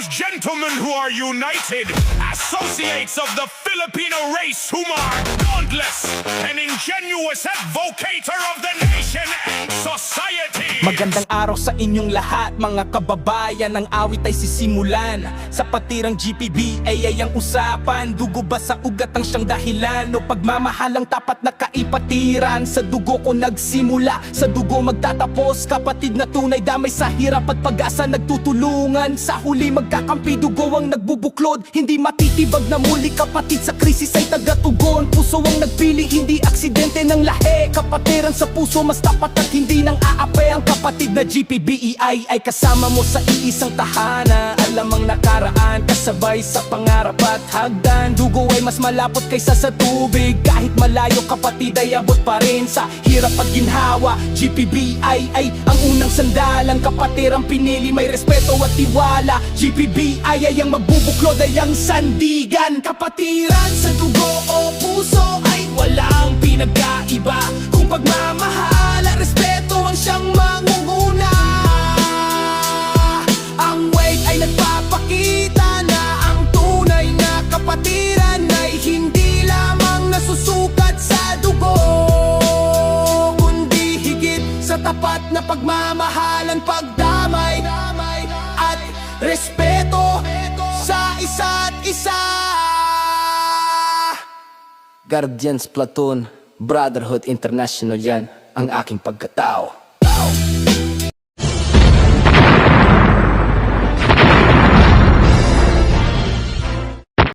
gentlemen who are united, associates of the Filipino race whom are dauntless and ingenuous advocator of the nation and society. Magandang araw sa inyong lahat mga kababayan. Ang awit ay sisimulan sa patirang GPBA ay ang usapan. Dugo ba sa ugat ang siyang dahilan o pagmamahalang tapat na kaipatiran? Sa dugo ko nagsimula, sa dugo magtatapos. Kapatid na tunay damay sa hirap at pag-asa nagtutulungan. Sa huli magkakampi, dugo ang nagbubuklod. Hindi matitibag na muli kapatid, sa krisis ay tagatugon. Puso ang nagpili, hindi aksidente ng lahi. Kapatiran sa puso mas tapat at hindi nang aape. Ang kapatid na GPBEI ay kasama mo sa iisang tahanan. Alam ang nakaraan, kasabay sa pangarap at hagdan. Dugo ay mas malapot kaysa sa tubig. Kahit malayo kapatid ay abot pa rin sa hirap at ginhawa. GPBEI ay ang unang sandalan. Kapatid ang pinili, may respeto at tiwala. GPBEI ay ang magbubuklod, ay ang sandigan. Kapatiran sa dugo o puso ay walang pinagkaiba. Kung pagmamahal at respeto ang siyang mangunguna. Ang weight ay nagpapakita na ang tunay na kapatiran ay hindi lamang nasusukat sa dugo, kundi higit sa tapat na pagmamahalan, pagdamay at respeto sa isa't isa. Guardians Platoon, Brotherhood International, yan ang aking pagkatao.